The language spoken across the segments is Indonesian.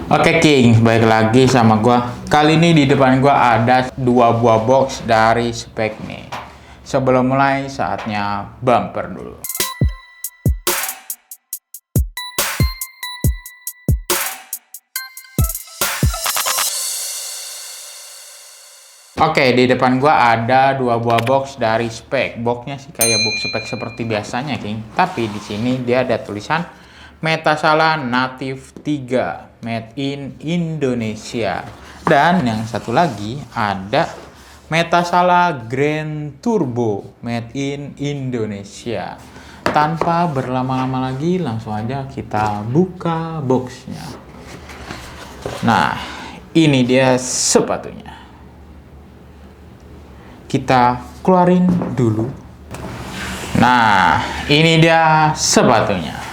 Oke King, balik lagi sama gua. Kali ini di depan gua ada dua buah box dari spek nih. Sebelum mulai, saatnya bumper dulu. Oke, di depan gua ada dua buah box dari spek. Boxnya sih kayak box spek seperti biasanya, King. Tapi di sini dia ada tulisan Metasala Native 3 Made in Indonesia. Dan yang satu lagi ada Metasala Grand Turbo Made in Indonesia. Tanpa berlama-lama lagi, langsung aja kita buka boxnya. Nah, ini dia sepatunya. Kita keluarin dulu. Nah, ini dia sepatunya.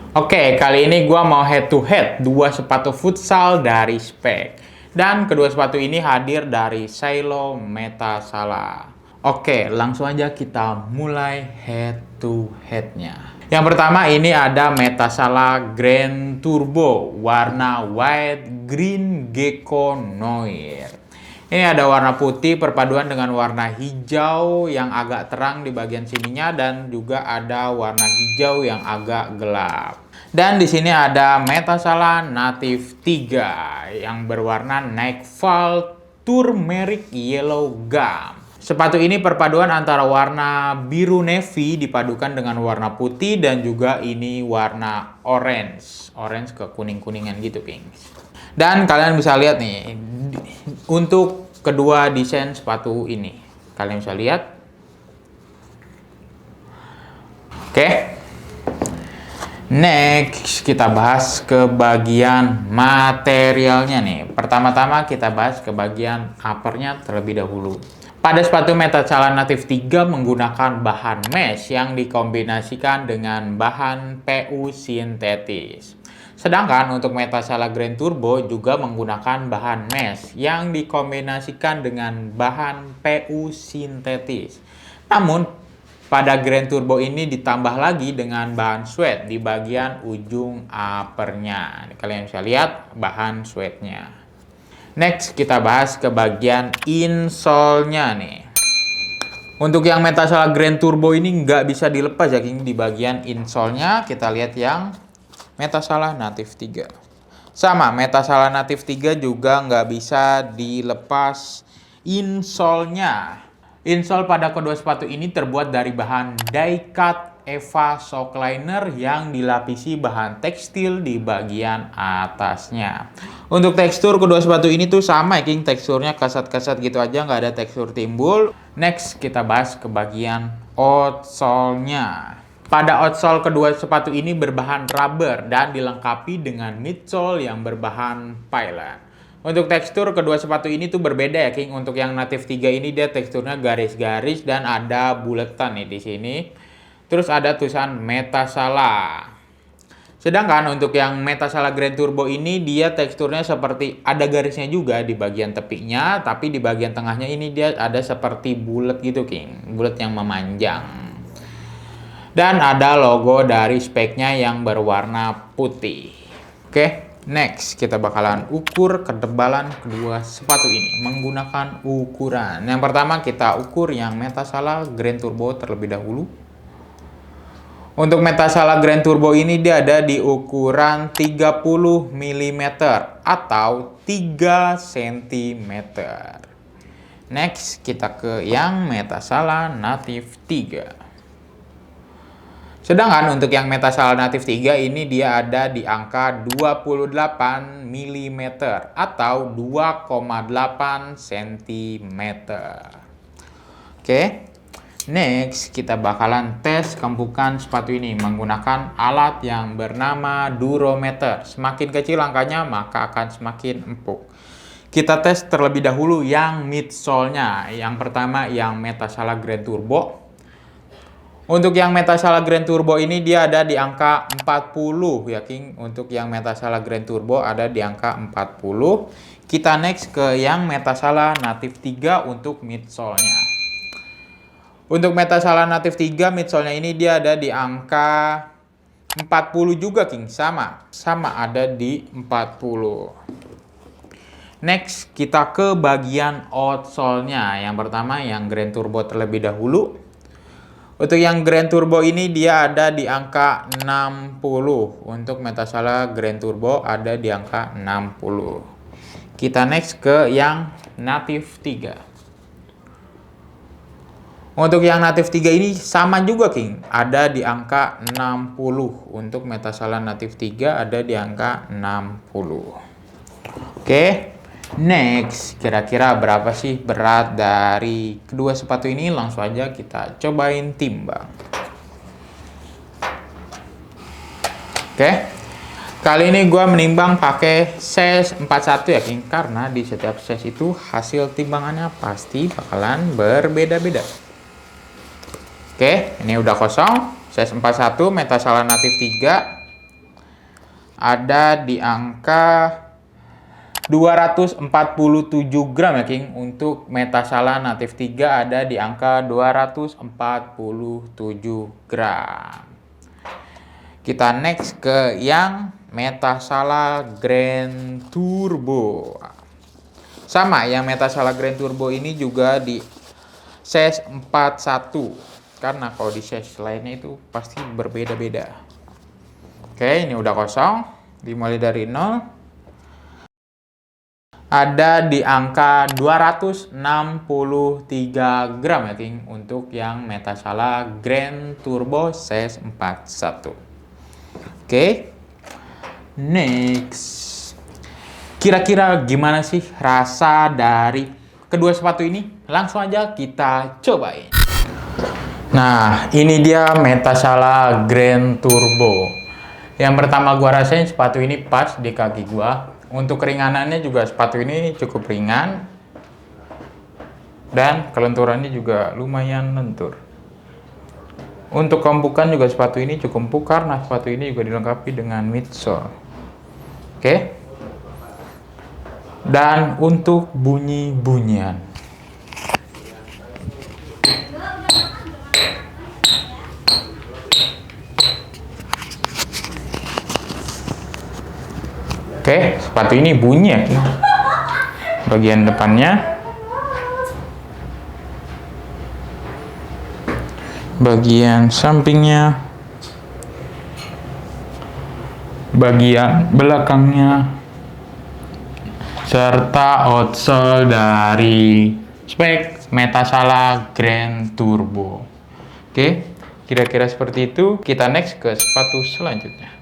Oke, kali ini gua mau head to head dua sepatu futsal dari spek. Dan kedua sepatu ini hadir dari silo Metasala. Oke, langsung aja kita mulai head to headnya. Yang pertama ini ada Metasala Grand Turbo warna white green gecko noir. Ini ada warna putih perpaduan dengan warna hijau yang agak terang di bagian sininya dan juga ada warna hijau yang agak gelap. Dan di sini ada Metasala Native 3 yang berwarna Nightfall Turmeric Yellow Gum. Sepatu ini perpaduan antara warna biru navy dipadukan dengan warna putih dan juga ini warna orange. Orange ke kuning-kuningan gitu, King. Dan kalian bisa lihat nih untuk kedua desain sepatu ini. Kalian bisa lihat. Oke. Next, kita bahas ke bagian materialnya nih. Pertama-tama kita bahas ke bagian uppernya terlebih dahulu. Pada sepatu Metasala Native 3 menggunakan bahan mesh yang dikombinasikan dengan bahan PU sintetis. Sedangkan untuk Metasala Grand Turbo juga menggunakan bahan mesh yang dikombinasikan dengan bahan PU sintetis. Namun pada Grand Turbo ini ditambah lagi dengan bahan suede di bagian ujung uppernya. Kalian bisa lihat bahan suede-nya. Next, kita bahas ke bagian insole-nya nih. Untuk yang Metasala Grand Turbo ini nggak bisa dilepas ya, King. Di bagian insole-nya kita lihat yang Metasala Native 3. Sama, Metasala Native 3 juga nggak bisa dilepas insole-nya. Insole pada kedua sepatu ini terbuat dari bahan die-cut Eva Shockliner yang dilapisi bahan tekstil di bagian atasnya. Untuk tekstur kedua sepatu ini tuh sama ya, King. Teksturnya kasat-kasat gitu aja, nggak ada tekstur timbul. Next, kita bahas ke bagian outsole-nya. Pada outsole kedua sepatu ini berbahan rubber dan dilengkapi dengan midsole yang berbahan pylon. Untuk tekstur kedua sepatu ini tuh berbeda ya, King. Untuk yang Native 3 ini dia teksturnya garis-garis dan ada buletan nih di sini. Terus ada tulisan Metasala. Sedangkan untuk yang Metasala Grand Turbo ini dia teksturnya seperti ada garisnya juga di bagian tepinya, tapi di bagian tengahnya ini dia ada seperti bulat gitu, King. Bulat yang memanjang. Dan ada logo dari speknya yang berwarna putih. Oke. Next, kita bakalan ukur ketebalan kedua sepatu ini menggunakan ukuran. Yang pertama kita ukur yang Metasala Grand Turbo terlebih dahulu. Untuk Metasala Grand Turbo ini dia ada di ukuran 30 mm atau 3 cm. Next, kita ke yang Metasala Native 3. Sedangkan untuk yang Metasala Native 3 ini dia ada di angka 28 mm atau 2,8 cm. Oke. Next, kita bakalan tes keempukan sepatu ini menggunakan alat yang bernama durometer. Semakin kecil angkanya maka akan semakin empuk. Kita tes terlebih dahulu yang midsole-nya. Yang pertama yang Metasala Grand Turbo. Untuk yang Metasala Grand Turbo ini dia ada di angka 40 ya, King. Untuk yang Metasala Grand Turbo ada di angka 40. Kita next ke yang Metasala Native 3 untuk midsole-nya. Untuk Metasala Native 3 midsole-nya ini dia ada di angka 40 juga King, sama ada di 40. Next kita ke bagian outsole-nya. Yang pertama yang Grand Turbo terlebih dahulu. Untuk yang Grand Turbo ini dia ada di angka 60. Untuk Metasala Grand Turbo ada di angka 60. Kita next ke yang Native 3. Untuk yang Native 3 ini sama juga King, ada di angka 60. Untuk Metasala Native 3 ada di angka 60. Oke, next kira-kira berapa sih berat dari kedua sepatu ini? Langsung aja kita cobain timbang. Oke, kali ini gue menimbang pakai size 41 ya King, karena di setiap size itu hasil timbangannya pasti bakalan berbeda-beda. Oke, ini udah kosong. Size 41 Metasala Native 3 ada di angka 247 gram ya King. Untuk Metasala Native 3 ada di angka 247 gram. Kita next ke yang Metasala Grand Turbo. Sama, yang Metasala Grand Turbo ini juga di size 41. Karena kalau di size lainnya itu pasti berbeda-beda. Oke, ini udah kosong. Dimulai dari 0. Ada di angka 263 gram ya King. Untuk yang Metasala Grand Turbo size 41. Oke. Next. Kira-kira gimana sih rasa dari kedua sepatu ini? Langsung aja kita cobain. Nah, ini dia Metasala Grand Turbo. Yang pertama gua rasain sepatu ini pas di kaki gua. Untuk keringanannya juga sepatu ini cukup ringan. Dan kelenturannya juga lumayan lentur. Untuk keempukan juga sepatu ini cukup empuk karena sepatu ini juga dilengkapi dengan midsole. Oke. Dan untuk bunyi-bunyian. Oke, sepatu ini bunyi ya. Bagian depannya, bagian sampingnya, bagian belakangnya, serta outsole dari spek Metasala Grand Turbo. Oke, kira-kira seperti itu. Kita next ke sepatu selanjutnya.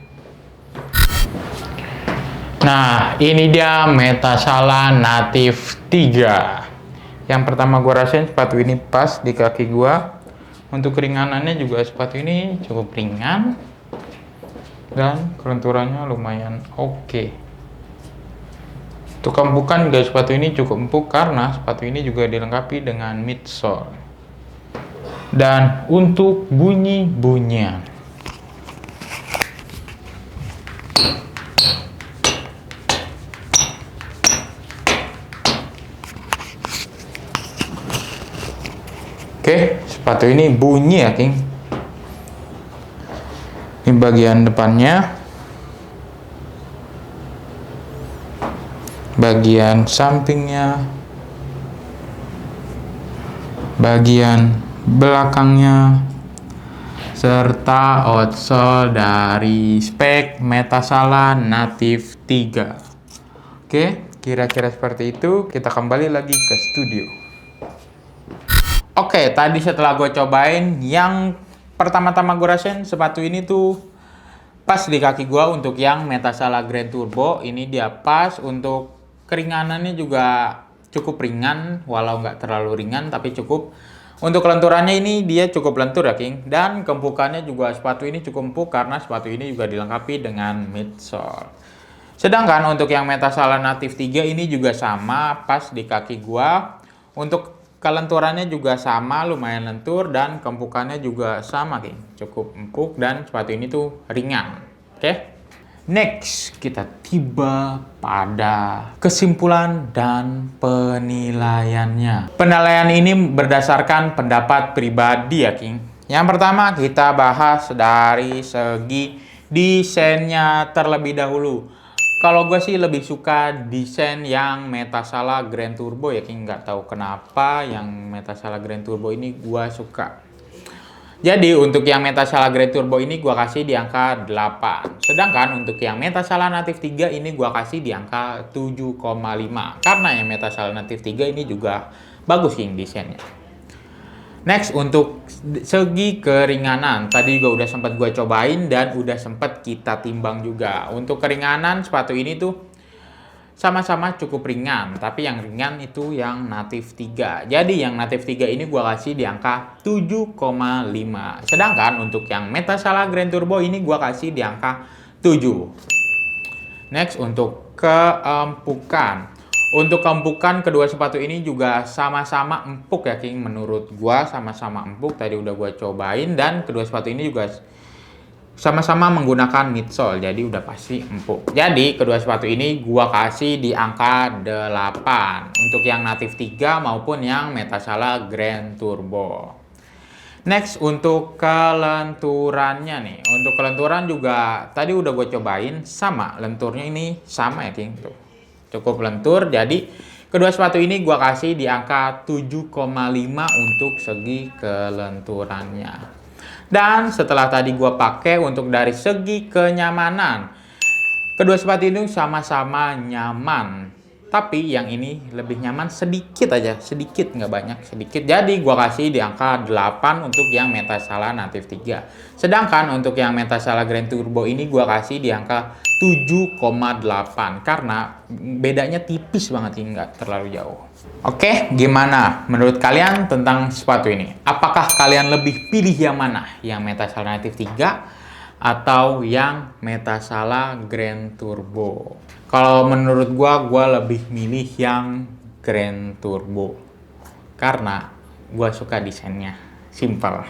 Nah, ini dia Metasala Native 3. Yang pertama gue rasain sepatu ini pas di kaki gue. Untuk keringanannya juga sepatu ini cukup ringan. Dan kelenturannya lumayan oke. Untuk keempukan juga sepatu ini cukup empuk karena sepatu ini juga dilengkapi dengan midsole. Dan untuk bunyi-bunyian. Oke, sepatu ini bunyi ya King. Ini bagian depannya, bagian sampingnya, bagian belakangnya, serta outsole dari spek Metasala Native 3. Oke, kira-kira seperti itu. Kita kembali lagi ke studio. Oke, tadi setelah gue cobain, yang pertama-tama gue rasain sepatu ini tuh pas di kaki gue. Untuk yang Metasala Grand Turbo ini dia pas. Untuk keringanannya juga cukup ringan, walau nggak terlalu ringan tapi cukup. Untuk kelenturannya ini dia cukup lentur ya King. Dan keempukannya juga sepatu ini cukup empuk karena sepatu ini juga dilengkapi dengan midsole. Sedangkan untuk yang Metasala Native 3 ini juga sama pas di kaki gue. Untuk kelenturannya juga sama, lumayan lentur, dan keempukannya juga sama King. Cukup empuk dan sepatu ini tuh ringan. Oke. Next, kita tiba pada kesimpulan dan penilaiannya. Penilaian ini berdasarkan pendapat pribadi ya King. Yang pertama kita bahas dari segi desainnya terlebih dahulu. Kalau gue sih lebih suka desain yang Metasala Grand Turbo ya, King. Nggak tahu kenapa yang Metasala Grand Turbo ini gue suka. Jadi untuk yang Metasala Grand Turbo ini gue kasih di angka 8. Sedangkan untuk yang Metasala Native 3 ini gue kasih di angka 7,5. Karena yang Metasala Native 3 ini juga bagus King desainnya. Next, untuk segi keringanan, tadi juga udah sempat gue cobain dan udah sempat kita timbang juga. Untuk keringanan sepatu ini tuh sama-sama cukup ringan, tapi yang ringan itu yang Native 3. Jadi yang Native 3 ini gue kasih di angka 7,5. Sedangkan untuk yang Metasala Grand Turbo ini gue kasih di angka 7. Next, untuk keempukan. Untuk keempukan kedua sepatu ini juga sama-sama empuk ya King, menurut gua sama-sama empuk. Tadi udah gua cobain dan kedua sepatu ini juga sama-sama menggunakan midsole, jadi udah pasti empuk. Jadi kedua sepatu ini gua kasih di angka 8 untuk yang Native 3 maupun yang Metasala Grand Turbo. Next, untuk kelenturannya nih. Untuk kelenturan juga tadi udah gue cobain, sama lenturnya ini sama ya King tuh. Cukup lentur, jadi kedua sepatu ini gua kasih di angka 7,5 untuk segi kelenturannya. Dan setelah tadi gua pakai untuk dari segi kenyamanan, kedua sepatu ini sama-sama nyaman. Tapi yang ini lebih nyaman sedikit aja, sedikit nggak banyak, sedikit. Jadi gua kasih di angka 8 untuk yang Metasala Native 3. Sedangkan untuk yang Metasala Grand Turbo ini gua kasih di angka 7,8 karena bedanya tipis banget, nggak terlalu jauh. Oke, gimana menurut kalian tentang sepatu ini? Apakah kalian lebih pilih yang mana? Yang Metasala Native 3 atau yang Metasala Grand Turbo? Kalau menurut gua lebih milih yang Grand Turbo karena gua suka desainnya, simple.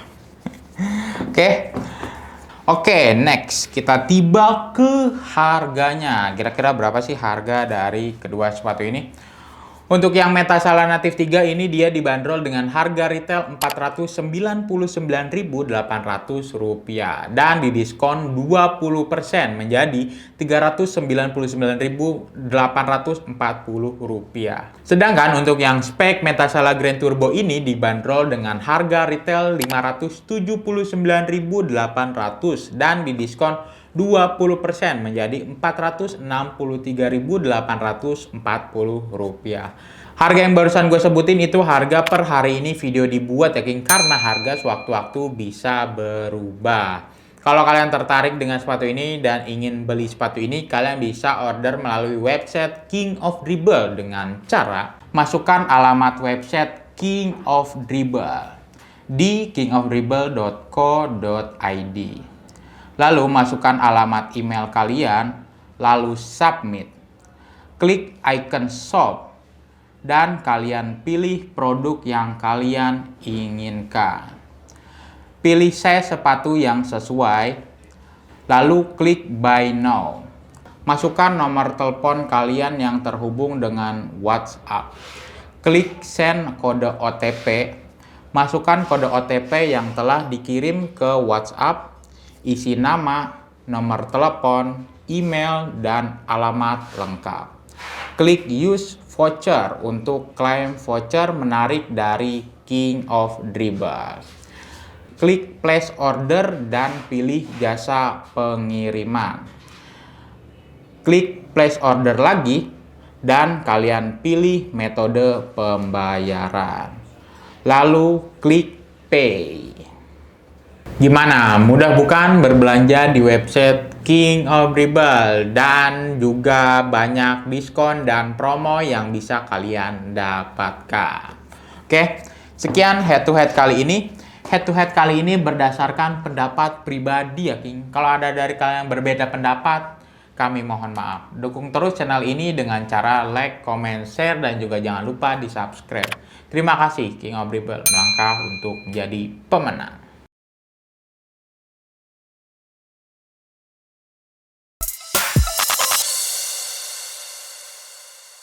Oke, next kita tiba ke harganya. Kira-kira berapa sih harga dari kedua sepatu ini? Untuk yang Metasala Native 3 ini dia dibanderol dengan harga retail Rp499.800 dan didiskon 20% menjadi Rp399.840. Sedangkan untuk yang spek Metasala Grand Turbo ini dibanderol dengan harga retail Rp579.800 dan didiskon 20% menjadi Rp463.840. Harga yang barusan gue sebutin itu harga per hari ini video dibuat ya King, karena harga sewaktu-waktu bisa berubah. Kalau kalian tertarik dengan sepatu ini dan ingin beli sepatu ini, kalian bisa order melalui website King of Dribble dengan cara masukkan alamat website King of Dribble di kingofdribble.co.id. Lalu masukkan alamat email kalian, lalu submit. Klik icon shop dan kalian pilih produk yang kalian inginkan. Pilih size sepatu yang sesuai, lalu klik buy now. Masukkan nomor telepon kalian yang terhubung dengan WhatsApp. Klik send kode OTP. Masukkan kode OTP yang telah dikirim ke WhatsApp. Isi nama, nomor telepon, email, dan alamat lengkap. Klik use voucher untuk klaim voucher menarik dari King of Dribble. Klik place order dan pilih jasa pengiriman. Klik place order lagi dan kalian pilih metode pembayaran. Lalu klik pay. Gimana? Mudah bukan berbelanja di website King of Dribble, dan juga banyak diskon dan promo yang bisa kalian dapatkan. Oke, sekian head to head kali ini. Head to head kali ini berdasarkan pendapat pribadi ya King. Kalau ada dari kalian yang berbeda pendapat, kami mohon maaf. Dukung terus channel ini dengan cara like, comment, share, dan juga jangan lupa di subscribe. Terima kasih, King of Dribble melangkah untuk menjadi pemenang.